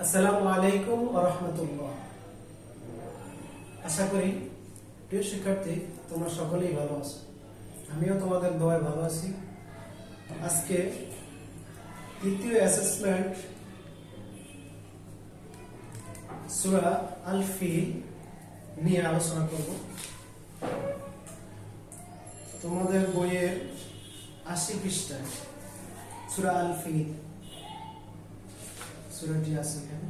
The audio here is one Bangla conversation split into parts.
আসসালামু আলাইকুম ওয়া রাহমাতুল্লাহ। আশা করি প্রিয় শিক্ষার্থী তোমরা সকলেই ভালো আছো। আমিও তোমাদের দোয়ায় ভালো আছি। আজকে তৃতীয় অ্যাসেসমেন্ট সূরা আল ফিল নিয়ে আলোচনা করব। তোমাদের বইয়ের ৮০ পৃষ্ঠায় সূরা আল ফিল সূরাটি আছে এখানে।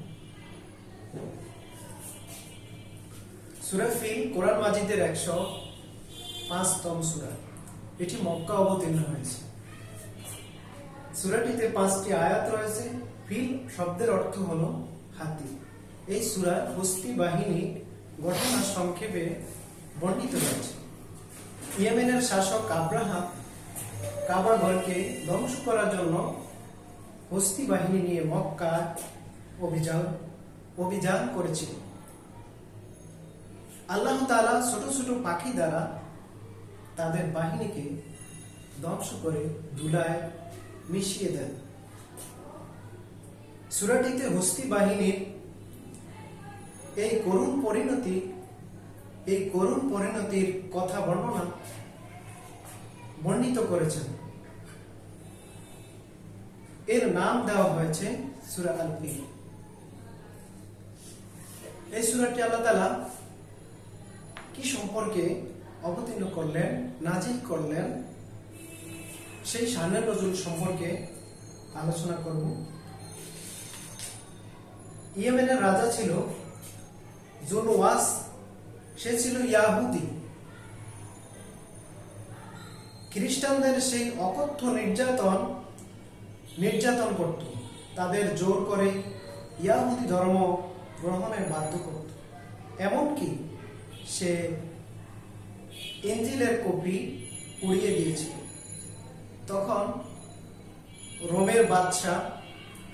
সূরা ফিল কোরআন মাজিদের ১০৫তম সূরা। এটি মক্কা অবতীর্ণ হয়েছে। সূরাটিতে ৫টি আয়াত রয়েছে। ফিল শব্দের অর্থ হলো হাতি। এই সূরার হস্তি বাহিনী ঘটনা সংক্ষেপে বর্ণিত হয়েছে। ইয়েমেনের শাসক আব্রাহা কাবা ঘরকে ধ্বংস করার জন্য হস্তি বাহিনী নিয়ে মক্কা অভিযান করেছিল। আল্লাহ তাআলা ছোট ছোট পাখি দ্বারা তাদের বাহিনীকে ধ্বংস করে ধুলায় মিশিয়ে দেন। সূরাটিতে হস্তি বাহিনীর এই করুণ পরিণতির কথা বর্ণিত করেছেন। এর নাম দেওয়া হয়েছে সূরা আল ফিল। এই সূরাটি আল্লাহ তাআলা কি সম্পর্কে অবতীর্ণ করলেন, নাজিল করলেন, সেই শানের নজুল সম্পর্কে আলোচনা করব। ইয়েমেনের রাজা ছিল জুনওয়াস। সে ছিল ইয়াহুদি। খ্রিস্টানদের সেই অকথ্য নির্যাতন করত। তাদের জোর করে ইয়াহুদি ধর্ম গ্রহণের বাধ্য করত। এমনকি সে ইনজিলের কপি উড়িয়ে দিয়েছিল। তখন রোমের বাদশাহ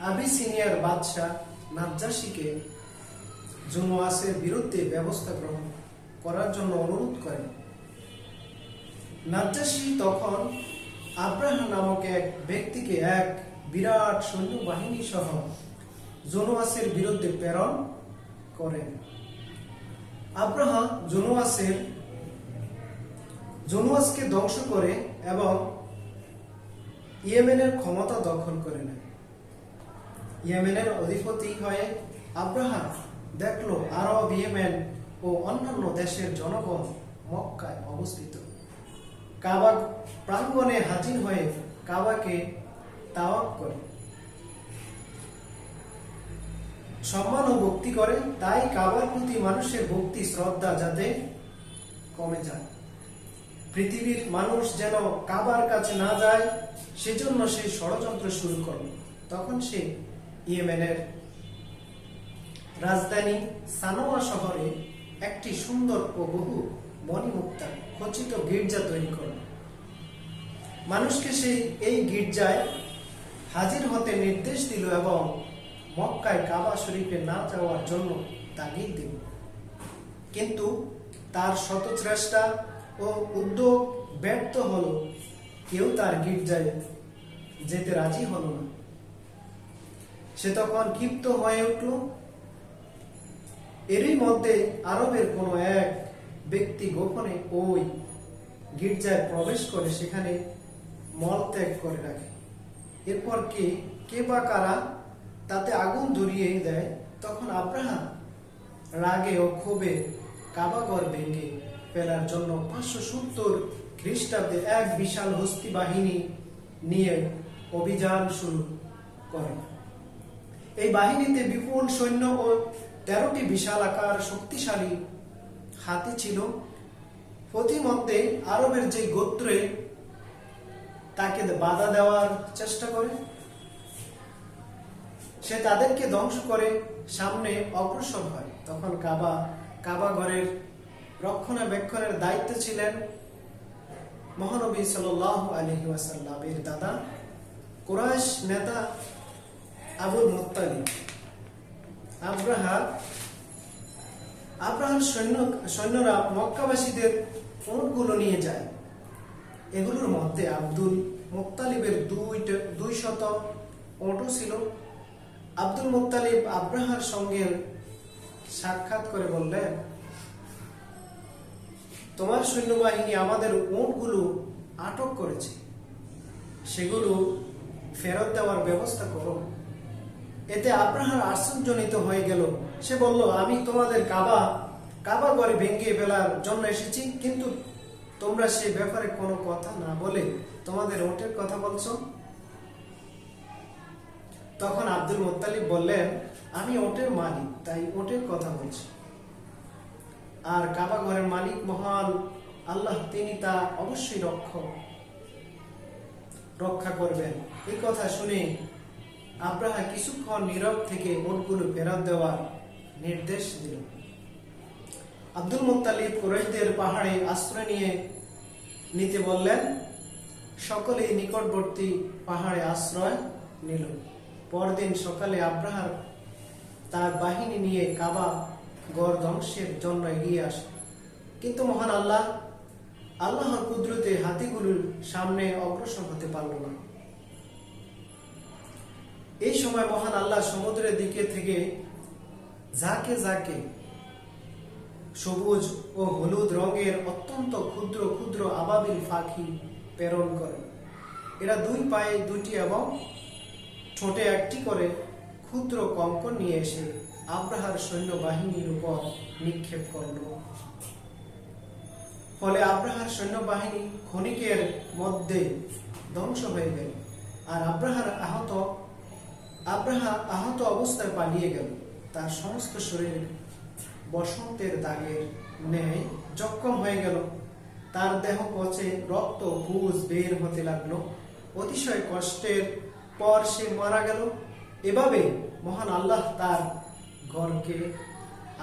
আবিসিনিয়ার বাদশাহ নাজ্জাশীকে জুনওয়াসের বিরুদ্ধে ব্যবস্থা গ্রহণ করার জন্য অনুরোধ করেন। নাজ্জাশী তখন আব্রাহা নামক এক ব্যক্তিকে এক বিরাট সৈন্যবাহিনী সহ জুনওয়াসের বিরুদ্ধে প্রেরণ করেন। আব্রাহা জুনওয়াসকে ধ্বংস করে এবং ইয়েমেনের ক্ষমতা দখল করে নেয়। ইয়েমেনের অধিপতি হয়ে আব্রাহা দেখলো আরব, ইয়েমেন ও অন্যান্য দেশের জনগণ মক্কায় অবস্থিত। কাবা প্রাঙ্গণে হাজির হয়ে কাবাকে তাওয়াফ করে সম্মান ও ভক্তি করে। তাই কাবার প্রতি মানুষের ভক্তি শ্রদ্ধা যাতে কমে যায়, পৃথিবীর মানুষ যেন কাবার কাছে না যায়, সেজন্য সে ষড়যন্ত্র শুরু করল। তখন সে ইয়েমেনের রাজধানী সানোয়া শহরে একটি সুন্দর ও বহু মণিমুক্তা খচিত গির্জা তৈরি করল। মানুষকে এই গির্জায় হাজির হতে নির্দেশ দিল এবং মক্কায় কাবা শরীফে না যাওয়ার জন্য তাগিদ দিল। কিন্তু তার শত চেষ্টা ও উদ্যোগ ব্যর্থ হলো। কেউ তার গির্জায় যেতে রাজি হলো না। সে তখন ক্ষিপ্ত হয়ে উঠল। এরই মধ্যে আরবের কোন এক ব্যক্তি গোপনে ওই গির্জায় প্রবেশ করে সেখানে মলত্যাগ করে রাখে। এরপর কে বা কারা তাতে আগুন ধরিয়ে দেয়। তখন আব্রাহা রাগে ও ক্ষোভে কাবাঘর ভেঙে ফেলার জন্য ৫৭০ খ্রিস্টাব্দে এক বিশাল হস্তি বাহিনী নিয়ে অভিযান শুরু করে। এই বাহিনীতে বিপুল সৈন্য ও ১৩টি বিশাল আকার শক্তিশালী হাতি ছিল। প্রতিমধ্যে আরবের যে গোত্রে তাকে বাধা দেওয়ার চেষ্টা করে, সে তাদেরকে ধ্বংস করে সামনে অগ্রসর হয়। তখন কাবা ঘরের রক্ষণাবেক্ষণের দায়িত্বে ছিলেন মহানবী সাল্লাল্লাহু আলাইহি ওয়াসাল্লামের দাদা কুরাইশ নেতা আবুল মুত্তালিব। আব্রাহার সৈন্যরা মক্কাবাসীদের উটগুলো নিয়ে যায়। এগুলোর মধ্যে আব্দুল মুত্তালিবের ২০০ উট ছিল। আব্দুল মুত্তালিব আব্রাহার সঙ্গে সাক্ষাৎ করে বললেন, তোমার সৈন্যবাহিনী আমাদের উটগুলো আটক করেছে, সেগুলো ফেরত দেওয়ার ব্যবস্থা করো। এতে আব্রাহার আশ্চর্যজনিত হয়ে গেল। সে বলল, আমি তোমাদের কাবা ঘরে ভেঙে ফেলার জন্য এসেছি, কিন্তু তোমরা সে ব্যাপারে কোনো কথা না বলে তোমাদের ওটের কথা বলছো। তখন আব্দুল মুত্তালিব বললেন, আমি ওটের মালিক, তাই ওটের কথা বলছি। আর কাবা ঘরের মালিক মহান আল্লাহ, তিনি তা অবশ্যই রক্ষা করবেন। এই কথা শুনে আব্রাহা কিছুক্ষণ নীরব থেকে উটগুলো ফেরত দেওয়ার নির্দেশ দিল। আব্দুল মুত্তালিব কুরাইশদের পাহাড়ে আশ্রয় নিতে বললেন। সকলেই নিকটবর্তী পাহাড়ে আশ্রয় নিল। পরদিন সকালে আব্রাহা তার বাহিনী নিয়ে কাবা গড় ধ্বংসের জন্য এগিয়ে আসে, কিন্তু মহান আল্লাহর কুদরতে হাতিগুলোর সামনে অগ্রসর হতে পারল না। এই সময় মহান আল্লাহ সমুদ্রের দিকে থেকে ঝাঁকে ঝাঁকে সবুজ ও হলুদ রঙের অত্যন্ত ক্ষুদ্র ক্ষুদ্র আবাবিল পাখি প্রেরণ করেন। এরা দুই পায়ে দুটি এবং ঠোঁটে একটি করে ক্ষুদ্র কঙ্কর নিয়ে এসে আব্রাহার সৈন্যবাহিনীর উপর নিক্ষেপ করল। ফলে আব্রাহার সৈন্যবাহিনী ক্ষণিকের মধ্যে ধ্বংস হয়ে গেল, আর আব্রাহা আহত অবস্থায় পালিয়ে গেল। তার সমস্ত শরীর বসন্তের দাগের ন্যায় জখম হয়ে গেল। তার দেহ পচে রক্ত পুজ বের হতে লাগলো। অতিশয় কষ্টের পর সে মারা গেল। এভাবে মহান আল্লাহ তার গড়কে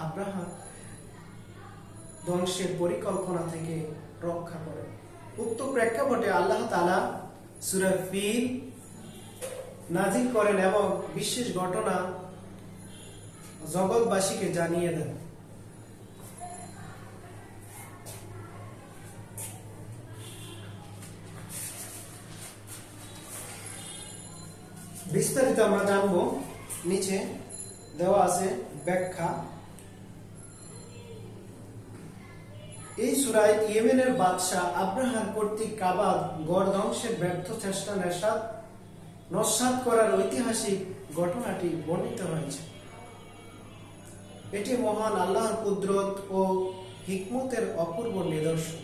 আব্রাহা ধ্বংসের পরিকল্পনা থেকে রক্ষা করে। উক্ত প্রেক্ষাপটে আল্লাহ তাআলা সূরা ফিল নাজিল করেন এবং বিশেষ ঘটনা জগৎবাসীকে জানিয়ে দেন। বিস্তারিত আমরা জানবো, নিচে দেওয়া আছে ব্যাখ্যা। এই সূরায় ইয়েমেনের বাদশাহ আব্রাহার কর্তৃক কাবা গড় ধ্বংসের ব্যর্থ চেষ্টা নস্যাৎ করার ঐতিহাসিক ঘটনাটি বর্ণিত হয়েছে। এটি মহান আল্লাহর কুদরত ও হিকমতের অপূর্ব নিদর্শন।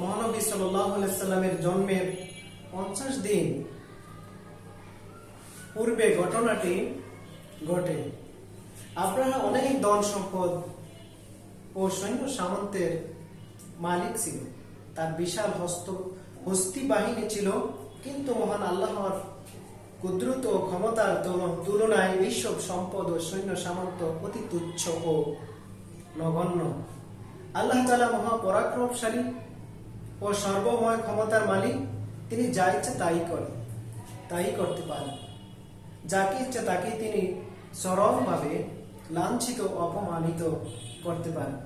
মহানবী সাল্লাল্লাহু আলাইহি সাল্লামের জন্মের 50 দিন পূর্বে ঘটনাটি ঘটে। আব্রাহা অনেক ধন সম্পদ ও সৈন্য সামন্তের মালিক ছিল। তার বিশাল হস্তি বাহিনী ছিল, কিন্তু মহান আল্লাহর কুদরত ও ক্ষমতার তুলনায় এইসব সম্পদ ও সৈন্য সামন্ত অতি তুচ্ছ ও নগণ্য। আল্লাহ তাআলা মহাপরাক্রমশালী ও সর্বময় ক্ষমতার মালিক। তিনি যা ইচ্ছা তাই করতে পারেন। যাকে ইচ্ছা তাকে তিনি চরমভাবে লাঞ্ছিত অপমানিত করতে পারেন।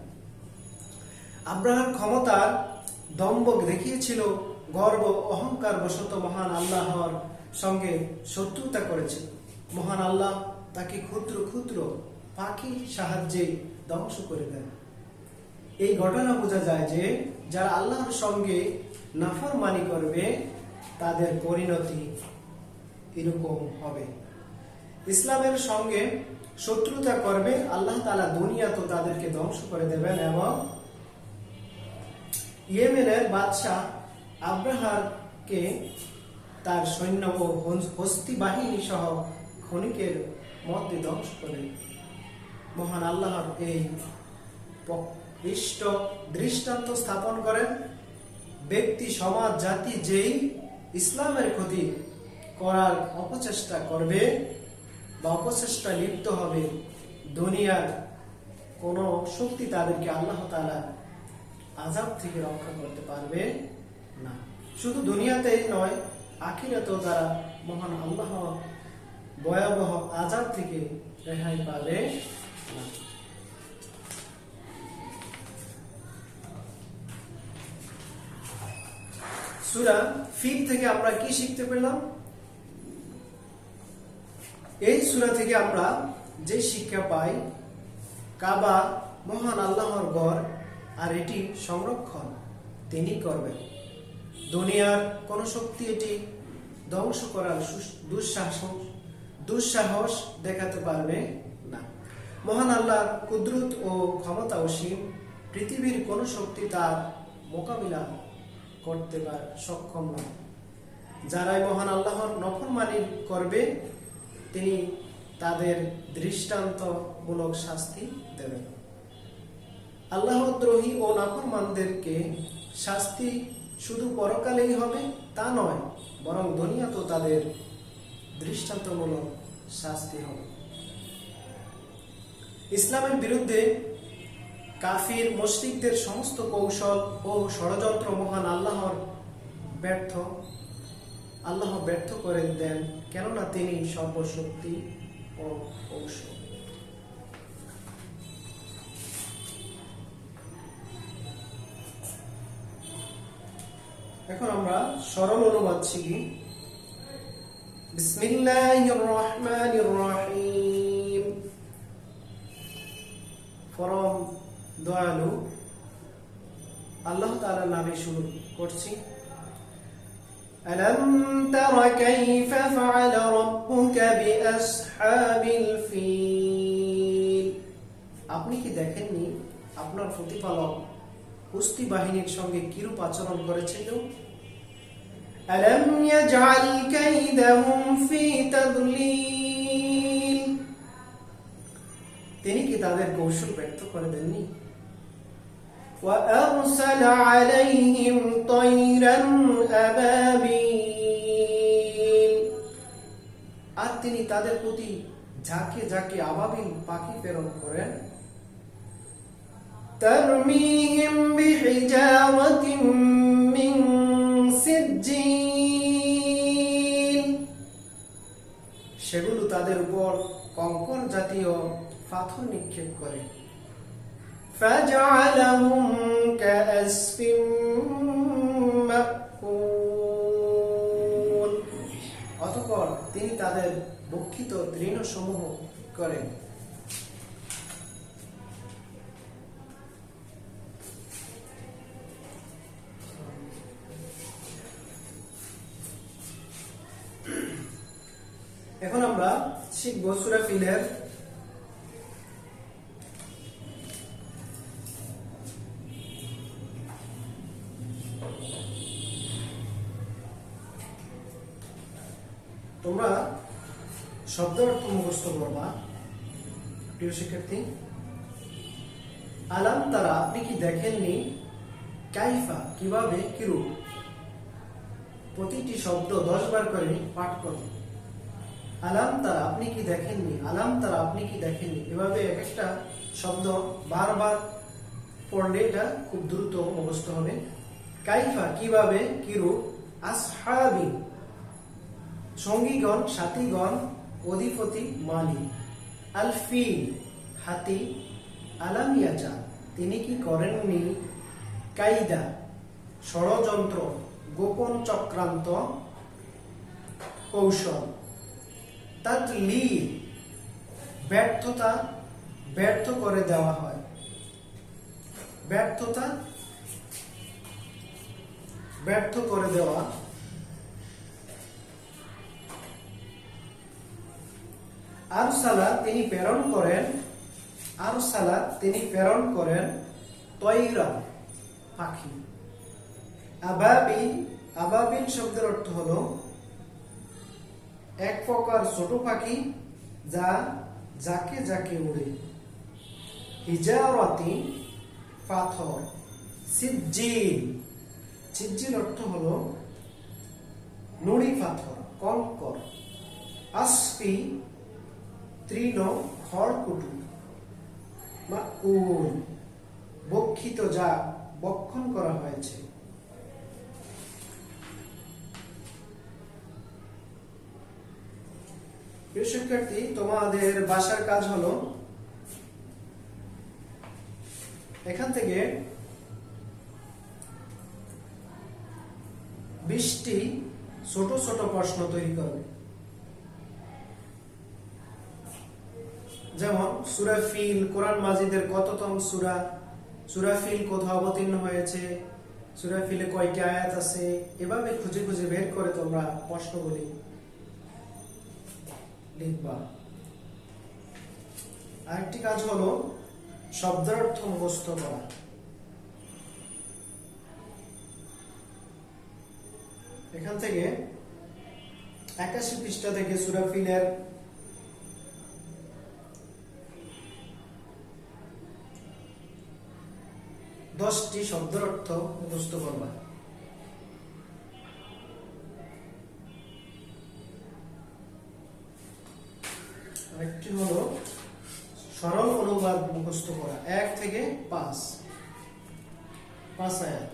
আব্রাহার ক্ষমতার দম্ভ দেখিয়েছিল, গর্ব অহংকার বশত মহান আল্লাহর সঙ্গে শত্রুতা করেছিল। মহান আল্লাহ তাকে ক্ষুদ্র ক্ষুদ্র পাখির সাহায্যে ধ্বংস করে দেন। এই ঘটনা বোঝা যায় যে যারা আল্লাহর সঙ্গে নাফরমানি করবে তাদের পরিণতি এরকম হবে। ইসলামের সঙ্গে শত্রুতা করবে, আল্লাহ তাআলা দুনিয়াতে তাদেরকে ধ্বংস করে দেবেন এবং ইয়েমেনের বাদশাহ আব্রাহাকে তার সৈন্য ও হস্তি বাহিনী সহ ক্ষণিকের মধ্যে ধ্বংস করে। মহান আল্লাহর এই দৃষ্টান্ত স্থাপন করেন, ব্যক্তি সমাজ জাতি যেই ইসলামের ক্ষতি করার অপচেষ্টা করবে বা অপচেষ্টা লিপ্ত হবে, দুনিয়ার কোন শক্তি তাদেরকে আল্লাহ তাআলা আযাব থেকে রক্ষা করতে পারবে না। শুধু দুনিয়াতেই নয়, আখিরাতেও তারা মহান আল্লাহ ভয়াবহ আযাব থেকে রেহাই পাবে না। সূরা ফিল থেকে আমরা কি শিখতে পেলাম? এই সূরা থেকে আমরা যে শিক্ষা পাই, কাবা মহান আল্লাহর ঘর, আর এটি সংরক্ষণ তিনি করবেন। দুনিয়ার কোন শক্তি এটি ধ্বংস করার দুঃসাহস দেখাতে পারবে না। মহান আল্লাহর কুদরত ও ক্ষমতা অসীম, পৃথিবীর কোন শক্তি তার মোকাবিলা করতে সক্ষম নয়। যারাই মহান আল্লাহর নফরমানি করবে তিনি তাদের দৃষ্টান্তমূলক শাস্তি দেবেন। আল্লাহদ্রোহী ও নাফরমানদেরকে শাস্তি শুধু পরকালেই হবে তা নয়, বরং দুনিয়াতেও তাদের দৃষ্টান্তমূলক শাস্তি হবে। ইসলামের বিরুদ্ধে কাফির মুশরিকদের সমস্ত কৌশল ও ষড়যন্ত্র মহান আল্লাহ ব্যর্থ করে দেন, কেননা তিনি সর্বশক্তি ও কৌশল। এখন আমরা সরল অনুবাদ শিখি। বিসমিল্লাহির রহমানির রহিম। পরম দয়ালু আল্লাহ তাআলার নামে শুরু করছি। আলাম তারা কাইফা ফাআলা রাব্বুকা বিআসহাবিল ফিল। আপনি কি দেখেননি আপনার প্রতিপালক কুস্তি বাহিনীর সঙ্গে কিরূপ আচরণ করেছিল? আলাম ইয়াজআল কাইদাহুম ফি তাদলিল। তিনি কি তাদের কৌশল ব্যর্থ করে দেননি? ওয়া আরসালা আলাইহিম তায়রান আবাবিল। আর তিনি তাদের প্রতি ঝাঁকে ঝাঁকে আবাবিল পাখি প্রেরণ করেন। তারমিহিম বিহিজারাতিন মিন সিজ্জিল। সেগুলো তাদের উপর কঙ্কর জাতীয় পাথর নিক্ষেপ করে। ফাজআলাহুম কাআসফিম মাকুল। অতঃপর তিনি তাদের ভক্ষিত তৃণসমূহ করেন। এখন আমরা শিখব সূরা ফিলের তোমরা শব্দ অর্থ মুখস্থ করবা। প্রিয় শিক্ষার্থী, আলাম তারা আপনি কি দেখেননি, কাইফা কিভাবে, কিরূপ। প্রতিটি শব্দ 10 বার করে পাঠ করো। আলাম তারা আপনি কি দেখেননি, আলাম তারা আপনি কি দেখেননি, এভাবে এক একটা শব্দ বারবার পড়লে এটা খুব দ্রুত মুখস্থ হবে। কাইফা কিভাবে, কিরূপ। আসহাবি সঙ্গীগণ, সাথীগণ, অধিপতি, মালিক। আল ফিল হাতি। আলাম ইয়াজা তিনি কি করেননি, কাইদা ষড়যন্ত্র, গোপন চক্রান্ত, কৌশল। তাদলিল ব্যর্থতা, ব্যর্থ করে দেওয়া হয়। ব্যর্থতা, ব্যর্থ করে দেওয়া। আরসালা তিনি প্রেরণ করেন। আরসালা তিনি প্রেরণ করেন। তয়রা পাখি। আবাবিল আবাবিল শব্দের অর্থ হলো এক প্রকার ছোট পাখি যা যাকে যাকে উড়ে। হিজারাতি পাথর। সিজ্জিল সিজ্জিল অর্থ হলো নুড়ি পাথর, কঙ্কর। আসফি তৃণ, খড়কুটো। মাকুল বক্ষিত, যা বক্ষণ করা হয়েছে। প্রিয় শিক্ষার্থী, তোমাদের বাসার কাজ হলো এখান থেকে 20টি ছোট ছোট প্রশ্ন তৈরি করবে। যেমন সূরা ফিল কোরআন মাজিদের কততম সূরা, সূরা ফিল কোথাও অবতীর্ণ হয়েছে, সূরা ফিলে কয়টি আয়াত আছে, এভাবে খুঁজে খুঁজে বের করে তোমরা প্রশ্নগুলি লিখবা। আরেকটি কাজ হলো শব্দের অর্থ মুখস্থ করা। এখান থেকে 81 পৃষ্ঠা থেকে সূরা ফিলের 10টি শব্দের অর্থ মুখস্থ করবা। আরেকটি হলো সরল অনুবাদ মুখস্থ করা, 1 থেকে 5 আয়াত।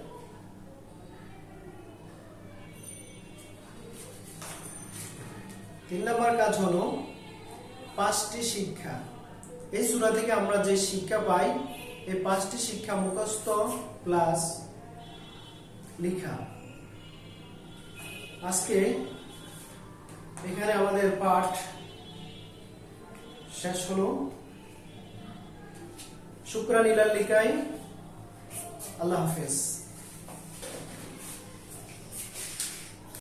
তিন নম্বর কাজ হলো 5টি শিক্ষা। এই সূরা থেকে আমরা যে শিক্ষা পাই, এই 5টি শিক্ষা মুখস্থ প্লাস লেখা। আজকে এখানে আমাদের পাঠ শেষ হলো। শুকরান ইলাল লিকাই, আল্লাহ হাফেজ।